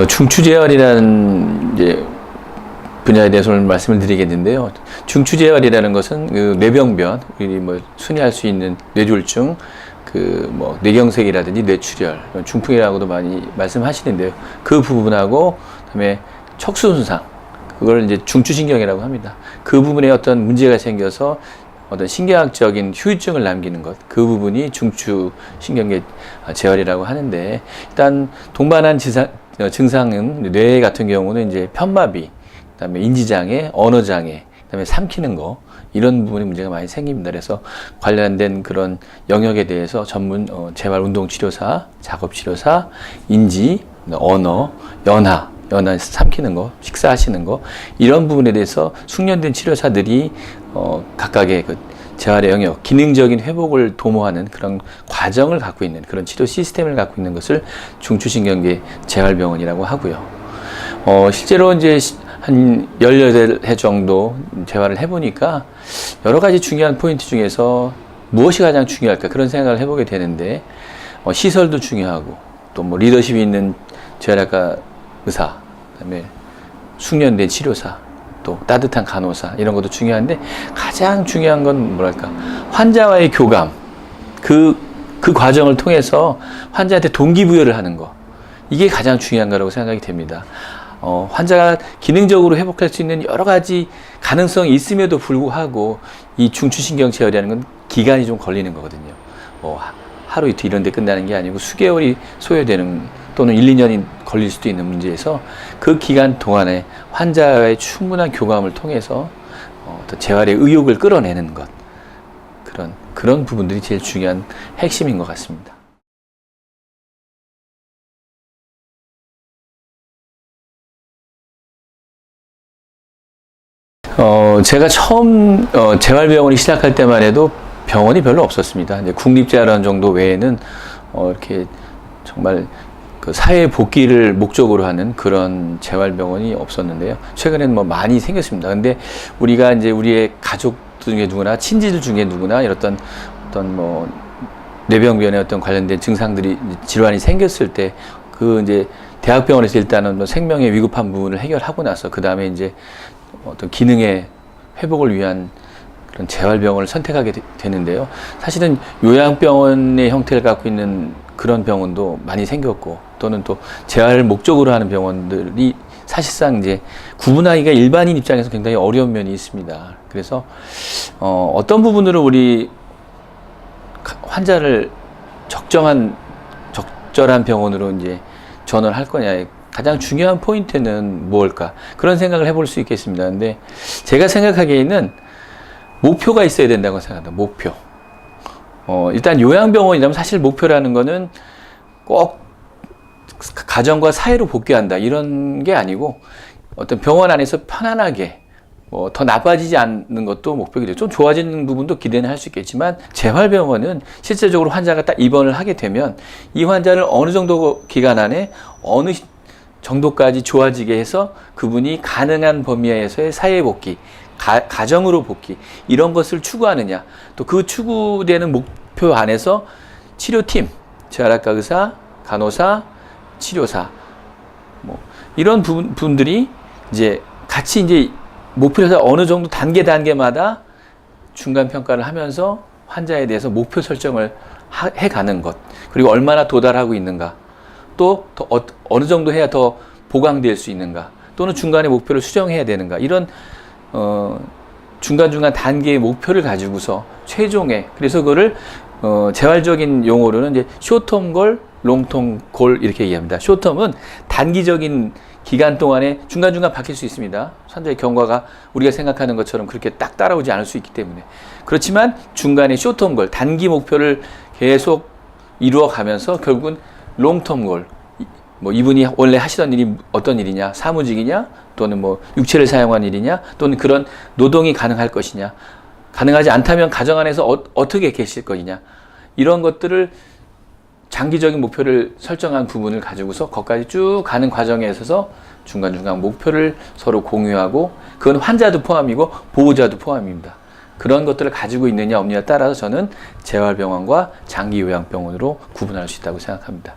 중추재활이라는 이제 분야에 대해서 오늘 말씀을 드리겠는데요. 중추재활이라는 것은 그 뇌병변, 우리 뭐 순회할 수 있는 뇌졸중, 그 뭐 뇌경색이라든지 뇌출혈, 중풍이라고도 많이 말씀하시는데요. 그 부분하고 그다음에 척수 손상, 그걸 이제 중추신경이라고 합니다. 그 부분에 어떤 문제가 생겨서 어떤 신경학적인 후유증을 남기는 것, 그 부분이 중추신경계 재활이라고 하는데, 일단 동반한 증상은 뇌 같은 경우는 이제 편마비, 그다음에 인지장애, 언어장애, 그다음에 삼키는 거, 이런 부분에 문제가 많이 생깁니다. 그래서 관련된 그런 영역에 대해서 전문 재활운동치료사, 작업치료사, 인지, 언어, 연하 삼키는 거, 식사하시는 거, 이런 부분에 대해서 숙련된 치료사들이 각각의 그 재활의 영역, 기능적인 회복을 도모하는 그런 과정을 갖고 있는 그런 치료 시스템을 갖고 있는 것을 중추신경계 재활병원이라고 하고요. 실제로 이제 한 18회 정도 재활을 해보니까 여러 가지 중요한 포인트 중에서 무엇이 가장 중요할까, 그런 생각을 해보게 되는데, 시설도 중요하고, 또 뭐 리더십이 있는 재활학과 의사, 그다음에 숙련된 치료사, 또 따뜻한 간호사, 이런 것도 중요한데, 가장 중요한 건 뭐랄까, 환자와의 교감, 그 과정을 통해서 환자한테 동기부여를 하는 거, 이게 가장 중요한 거라고 생각이 됩니다. 환자가 기능적으로 회복할 수 있는 여러 가지 가능성이 있음에도 불구하고 이 중추신경 재활이라는 건 기간이 좀 걸리는 거거든요. 하루 이틀 이런 데 끝나는 게 아니고 수개월이 소요되는, 또는 1, 2년이 걸릴 수도 있는 문제에서 그 기간 동안에 환자와의 충분한 교감을 통해서 어떤 재활의 의욕을 끌어내는 것, 그런 부분들이 제일 중요한 핵심인 것 같습니다. 제가 처음 재활병원이 시작할 때만 해도 병원이 별로 없었습니다. 이제 국립재활원 정도 외에는 이렇게 정말 그 사회 복귀를 목적으로 하는 그런 재활병원이 없었는데요. 최근에는 뭐 많이 생겼습니다. 근데 우리가 이제 우리의 가족 중에 누구나, 친지들 중에 누구나 이런 어떤 뭐 뇌병변에 어떤 관련된 증상들이, 질환이 생겼을 때 그 이제 대학병원에서 일단은 뭐 생명의 위급한 부분을 해결하고 나서 그 다음에 이제 어떤 기능의 회복을 위한 그런 재활병원을 선택하게 되는데요. 사실은 요양병원의 형태를 갖고 있는 그런 병원도 많이 생겼고, 또는 또 재활을 목적으로 하는 병원들이 사실상 이제 구분하기가 일반인 입장에서 굉장히 어려운 면이 있습니다. 그래서 어떤 부분으로 우리 환자를 적절한 병원으로 이제 전환을 할 거냐에 가장 중요한 포인트는 무엇일까, 그런 생각을 해볼 수 있겠습니다. 근데 제가 생각하기에는 목표가 있어야 된다고 생각합니다. 목표. 일단 요양병원이라면 사실 목표라는 거는 꼭 가정과 사회로 복귀한다, 이런 게 아니고, 어떤 병원 안에서 편안하게 더 나빠지지 않는 것도 목표가 되죠. 좀 좋아지는 부분도 기대는 할 수 있겠지만, 재활병원은 실제적으로 환자가 딱 입원을 하게 되면 이 환자를 어느 정도 기간 안에 어느 정도까지 좋아지게 해서 그분이 가능한 범위에서의 사회 복귀, 가정으로 복귀, 이런 것을 추구하느냐, 또 그 추구되는 목표 안에서 치료팀, 재활학과 의사, 간호사, 치료사, 뭐 이런 분들이 이제 같이 이제 목표에서 어느 정도 단계마다 중간 평가를 하면서 환자에 대해서 목표 설정을 해가는 것, 그리고 얼마나 도달하고 있는가, 또 어느 정도 해야 더 보강될 수 있는가, 또는 중간에 목표를 수정해야 되는가, 이런 중간중간 단계의 목표를 가지고서 최종에, 그래서 그거를 재활적인 용어로는 이제 쇼텀 골, 롱텀 골, 이렇게 얘기합니다. 쇼텀은 단기적인 기간 동안에 중간중간 바뀔 수 있습니다. 환자의 경과가 우리가 생각하는 것처럼 그렇게 딱 따라오지 않을 수 있기 때문에. 그렇지만 중간에 쇼텀 골, 단기 목표를 계속 이루어 가면서 결국은 롱텀 골, 뭐 이분이 원래 하시던 일이 어떤 일이냐, 사무직이냐, 또는 뭐 육체를 사용한 일이냐, 또는 그런 노동이 가능할 것이냐, 가능하지 않다면 가정 안에서 어떻게 계실 것이냐, 이런 것들을 장기적인 목표를 설정한 부분을 가지고서 거기까지 쭉 가는 과정에 있어서 중간중간 목표를 서로 공유하고, 그건 환자도 포함이고 보호자도 포함입니다. 그런 것들을 가지고 있느냐 없느냐에 따라서 저는 재활병원과 장기요양병원으로 구분할 수 있다고 생각합니다.